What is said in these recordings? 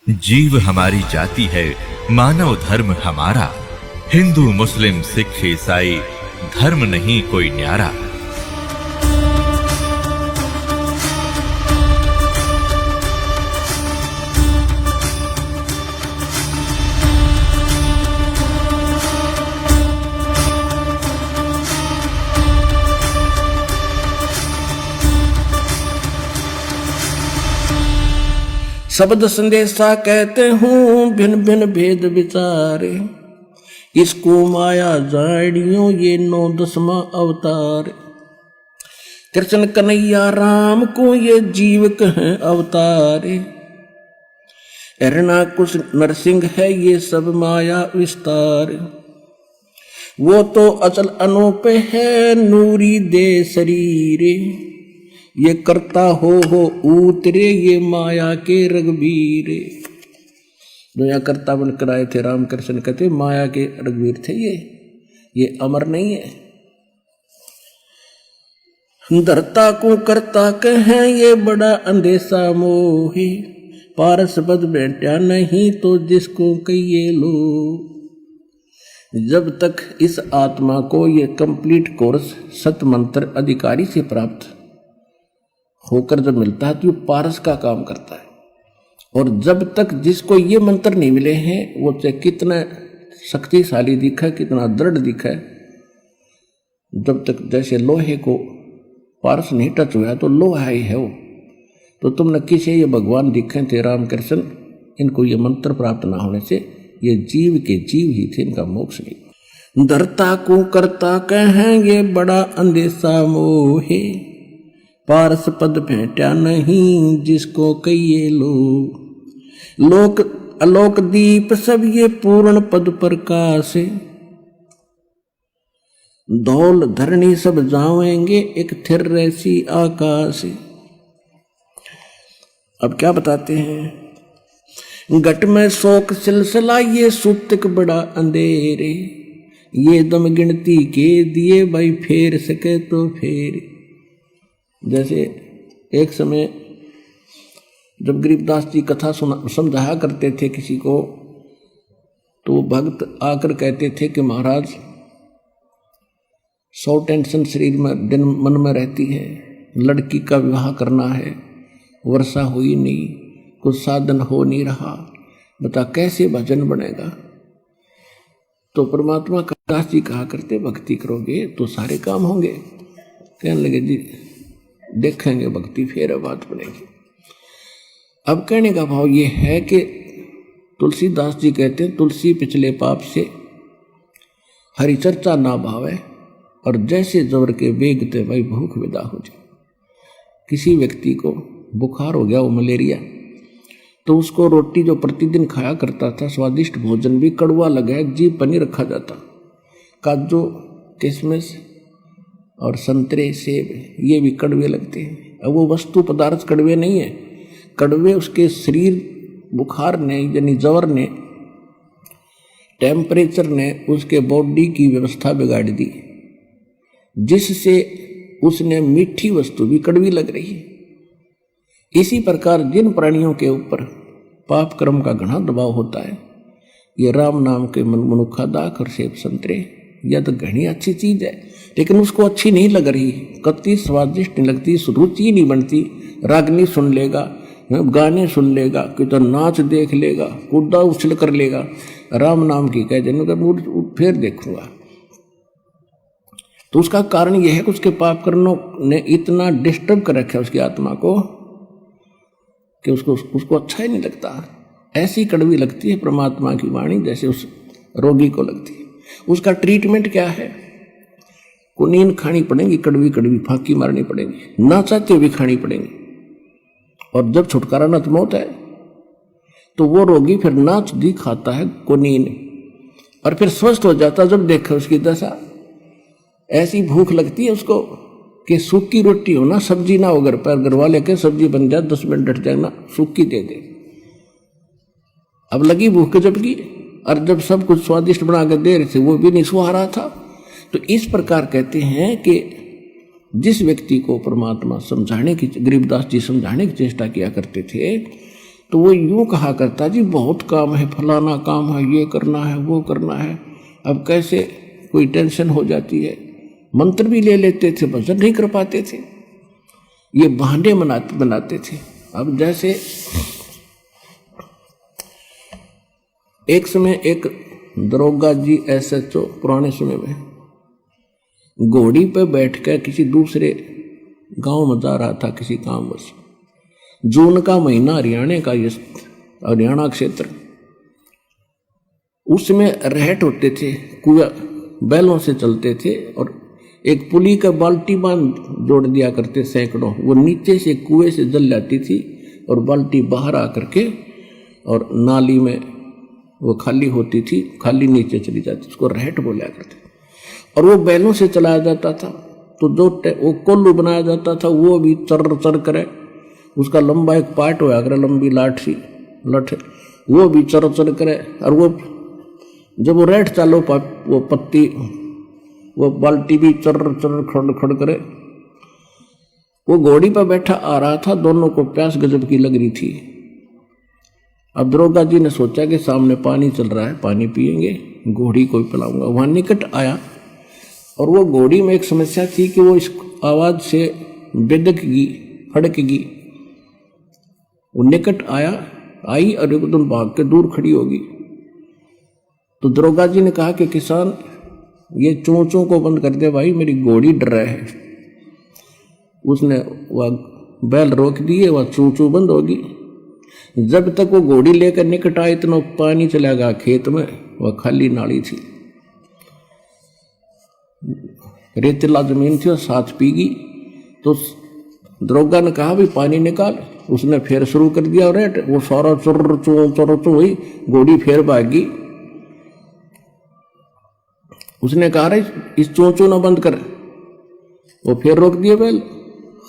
जीव हमारी जाति है, मानव धर्म हमारा। हिंदू मुस्लिम सिख ईसाई धर्म नहीं कोई न्यारा। शब्द संदेशा कहते हूँ भिन्न भिन्न भेद विचारे, इसको माया जाड़ियों ये 9-10वां अवतार। कृष्ण कन्हैया राम को ये जीव कहें अवतारे, हिरणाकुश नरसिंह है ये सब माया विस्तार। वो तो अचल अनूप है नूरी दे शरीरे, ये करता हो उतरे ये माया के रघुवीर। दुनिया करता बनकर आए थे रामकृष्ण कहते माया के रघुवीर थे ये अमर नहीं है। धरता को करता कहें ये बड़ा अंदेशा मोही, पारस पद बैठा नहीं तो जिसको कहिए लो। जब तक इस आत्मा को ये कंप्लीट कोर्स सत मंत्र अधिकारी से प्राप्त होकर जब मिलता है तो ये पारस का काम करता है। और जब तक जिसको ये मंत्र नहीं मिले हैं वो चाहे कितना शक्तिशाली दिखा, कितना दृढ़ दिखा, जब तक जैसे लोहे को पारस नहीं टच हुआ तो लोहा ही है वो। तो तुम न किसे ये भगवान दिखे थे रामकृष्ण, इनको ये मंत्र प्राप्त ना होने से ये जीव के जीव ही थे, इनका मोक्ष नहीं। धरता को करता कहें ये बड़ा अंदेशा मोहे, पारस पद भेंटा नहीं जिसको कहिए लो। लोक अलोक दीप सब ये पूर्ण पद प्रकाश, धौल धरणी सब जावेंगे एक थिर रैसी आकाश। अब क्या बताते हैं, घट में शोक सिलसिला ये सुतक बड़ा अंधेरे, ये दम गिनती के दिए भाई फेर सके तो फेर। जैसे एक समय जब गरीबदास जी कथा समझाया करते थे किसी को, तो भक्त आकर कहते थे कि महाराज 100 टेंशन शरीर में दिन मन में रहती है, लड़की का विवाह करना है, वर्षा हुई नहीं, कुछ साधन हो नहीं रहा, बता कैसे भजन बनेगा। तो परमात्मा का दास जी कहा करते भक्ति करोगे तो सारे काम होंगे। कहने लगे जी देखेंगे भक्ति फिर बात बनेगी। अब कहने का भाव ये है कि तुलसीदास जी कहते हैं तुलसी पिछले पाप से हरि चर्चा ना भावे, और जैसे जबर के बेगते भाई भूख विदा हो जाए। किसी व्यक्ति को बुखार हो गया, वो मलेरिया, तो उसको रोटी जो प्रतिदिन खाया करता था, स्वादिष्ट भोजन भी कड़वा लगा, जीभ पर नहीं रखा जाता। काजू किशमिश और संतरे सेब ये भी कड़वे लगते हैं। अब वो वस्तु पदार्थ कड़वे नहीं है, कड़वे उसके शरीर बुखार ने यानी जवर ने, टेम्परेचर ने उसके बॉडी की व्यवस्था बिगाड़ दी, जिससे उसने मीठी वस्तु भी कड़वी लग रही है। इसी प्रकार जिन प्राणियों के ऊपर पाप कर्म का घना दबाव होता है, ये राम नाम के मनुखा दाख और सेब संतरे, यह तो घनी अच्छी चीज है, लेकिन उसको अच्छी नहीं लग रही, कत्ती स्वादिष्ट नहीं लगती, रुचि नहीं बनती। रागनी सुन लेगा, गाने सुन लेगा, कि तो नाच देख लेगा, कूदा उछल कर लेगा, राम नाम की कह देने फिर देखूंगा। तो उसका कारण यह है कि उसके पाप कर्मों ने इतना डिस्टर्ब कर रखा है उसकी आत्मा को कि उसको अच्छा ही नहीं लगता। ऐसी कड़वी लगती है परमात्मा की वाणी जैसे उस रोगी को लगती है। उसका ट्रीटमेंट क्या है, कुनीन खानी पड़ेगी, कड़वी कड़वी फांकी मारनी पड़ेगी, ना चाहते हुए खानी पड़ेगी। और जब छुटकारा न मौत है तो वो रोगी फिर नाच दी खाता है कुनीन, और फिर स्वस्थ हो जाता जब देखा उसकी दशा। ऐसी भूख लगती है उसको कि सूखी रोटी हो ना, सब्जी ना हो घर पर, घर वाले के सब्जी बन जाए 10 मिनट डट जाए ना, सूखी दे दे। अब लगी भूख के जबकि, और जब सब कुछ स्वादिष्ट बना कर दे रहे थे वो भी नहीं सुहा रहा था। तो इस प्रकार कहते हैं कि जिस व्यक्ति को परमात्मा समझाने की, गरीबदास जी समझाने की चेष्टा किया करते थे, तो वो यूं कहा करता, जी बहुत काम है, फलाना काम है, ये करना है, वो करना है। अब कैसे कोई टेंशन हो जाती है। मंत्र भी ले लेते थे, भजन नहीं कर पाते थे, ये बहाने बनाते थे। अब जैसे एक समय एक दरोगा जी SHO पुराने समय में घोड़ी पे बैठकर किसी दूसरे गांव में जा रहा था किसी काम बस। जून का महीना, हरियाणा क्षेत्र, उसमें रहट होते थे, कुआ बैलों से चलते थे और एक पुली का बाल्टी बांध जोड़ दिया करते सैकड़ों। वो नीचे से कुएं से जल जाती थी और बाल्टी बाहर आकर के और नाली में वो खाली होती थी, खाली नीचे चली जाती, उसको रहट बोला करते। और वो बैलों से चलाया जाता था। तो जो वो कोल्लू बनाया जाता था वो भी चर चर करे, उसका लंबा एक पार्ट होया करे, लंबी लठ वो भी चर चर करे। और वो जब वो रहट चालो वो पत्ती वो बाल्टी भी चर चर खड़ खड़ करे। वो घोड़ी पर बैठा आ रहा था, दोनों को प्यास गजब की लग रही थी। अब दरोगा जी ने सोचा कि सामने पानी चल रहा है, पानी पिएंगे, घोड़ी को पिलाऊंगा। वहां निकट आया और वो घोड़ी में एक समस्या थी कि वो इस आवाज से बेदकगी, फड़कगी। वो निकट आई और एकदम भाग के दूर खड़ी होगी। तो दरोगा जी ने कहा कि किसान, ये चोंचों को बंद कर दे भाई, मेरी घोड़ी डर रहा है। उसने वह बैल रोक दिए, वह चोंचों बंद होगी। जब तक वो घोड़ी लेकर निकट आए इतना पानी चला गया खेत में, वह खाली नाली थी, रेतीला जमीन थी और साथ पीगी। तो दरोगा ने कहा भी पानी निकाल। उसने फिर शुरू कर दिया और वो सारा चुर चुर हुई, घोड़ी फिर भागी। उसने कहा रे इस चोंचों ना बंद कर, वो फिर रोक दिए बैल।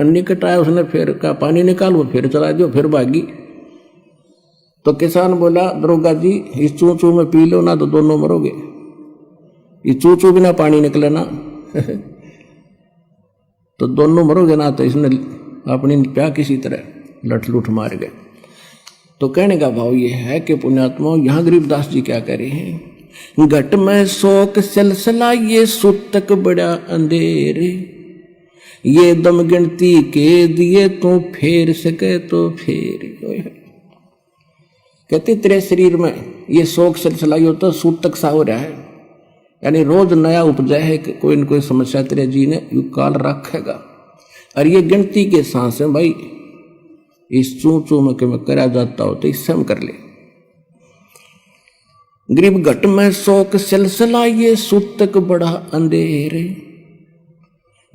निकट आया, उसने फिर कहा पानी निकाल, वो फिर चला दिया, फिर भागी। तो किसान बोला, दरोगा जी इस चोंचों में पी लो ना तो दोनों मरोगे, ये चोंचों बिना पानी निकले ना तो दोनों मरोगे ना। तो इसने अपनी प्या किसी तरह लठ लुठ मार गए। तो कहने का भाव ये है कि पुण्यात्मा, यहाँ गरीबदास जी क्या कह रहे हैं, घट में शोक सिलसिला ये सुतक बड़ा अंधेरे, ये दम गिनती के दिए तो फेर सके तो फेर। कहते तेरे शरीर में ये शोक सिलसिला होता सूतक सा हो रहा है, यानी रोज नया उपजा है, कोई न कोई समस्या तेरे जी ने यू काल रखेगा। और ये गिनती के सांस है भाई, इस चू चू में मैं करा जाता हो तो इससे हम कर ले। गरीब घट में शोक सिलसिला ये सूतक बड़ा अंधेरे,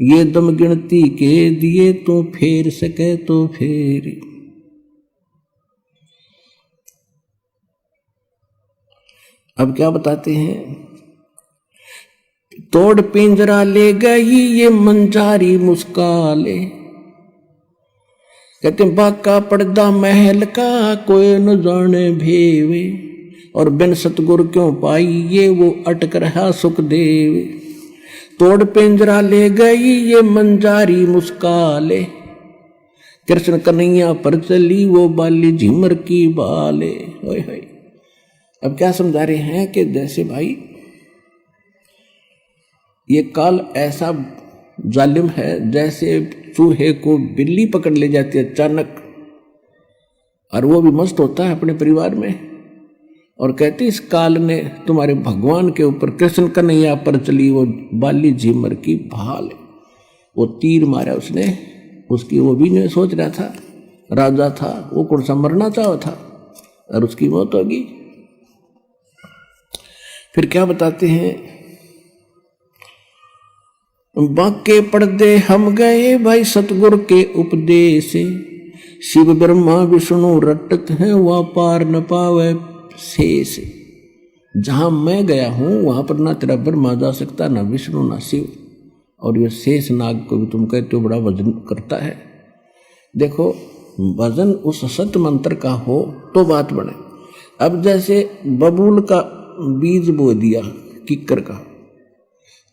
ये दम गिनती के दिए तो फेर सके तो फेर। अब क्या बताते हैं, तोड़ पिंजरा ले गई ये मंजारी मुस्काले, कहते बाका पर्दा महल का कोई न जाने भेवे, और बिन सतगुर क्यों पाई ये वो अटक रहा सुखदेव। तोड़ पिंजरा ले गई ये मंजारी मुस्काले, कृष्ण कन्हैया पर चली वो बाली झिमर की बाले। ओए होए। अब क्या समझा रहे हैं कि जैसे भाई ये काल ऐसा जालिम है, जैसे चूहे को बिल्ली पकड़ ले जाती है अचानक, और वो भी मस्त होता है अपने परिवार में, और कहती इस काल ने तुम्हारे भगवान के ऊपर, कृष्ण कन्हैया पर चली वो बाली झिमर की भाल। वो तीर मारा उसने, उसकी वो भी नहीं सोच रहा था, राजा था वो कौन सा मरना चाहा था, और उसकी मौत होगी। फिर क्या बताते हैं, बाके पर्दे हम गए भाई सतगुर के उपदेश, शिव ब्रह्मा विष्णु रटत हैं वह पार न पावे शेष। जहां मैं गया हूं वहां पर ना तेरा ब्रह्मा जा सकता, ना विष्णु ना शिव, और ये शेष नाग को भी तुम कहते हो बड़ा वजन करता है। देखो वजन उस सत्य मंत्र का हो तो बात बने। अब जैसे बबूल का बीज बो दिया किक्कर का,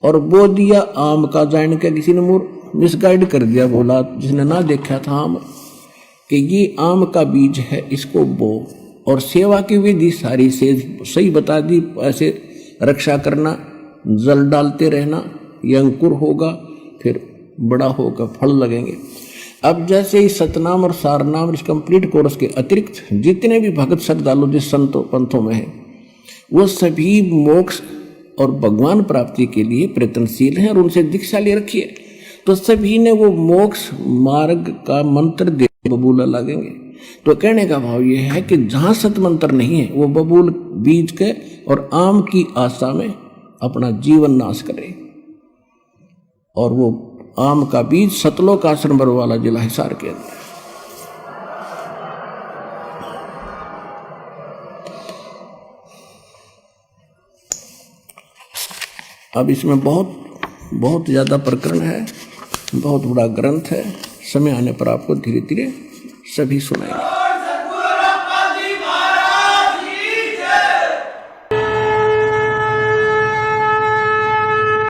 और बो दिया आम का, जान के किसी ने मिसगाइड कर दिया, बोला जिसने ना देखा था आम कि ये आम का बीज है, इसको बो, और सेवा की विधि सारी से सही बता दी। ऐसे रक्षा करना, जल डालते रहना, ये अंकुर होगा, फिर बड़ा होगा, फल लगेंगे। अब जैसे ही सतनाम और सारनाम इस कंप्लीट कोर्स के अतिरिक्त जितने भी भगत श्रद्धालु जिस संतों पंथों में हैं, वो सभी मोक्ष और भगवान प्राप्ति के लिए प्रयत्नशील हैं और उनसे दीक्षा ले रखी है। तो सभी ने वो मोक्ष मार्ग का मंत्र दे बबूला लगेंगे। तो कहने का भाव ये है कि जहां सत मंत्र नहीं है वो बबूल बीज के और आम की आशा में अपना जीवन नाश करे। और वो आम का बीज सतलोक आश्रम बरवाला जिला हिसार के अंदर। अब इसमें बहुत ज़्यादा प्रकरण है, बहुत बड़ा ग्रंथ है। समय आने पर आपको धीरे धीरे सभी सुनाएंगे।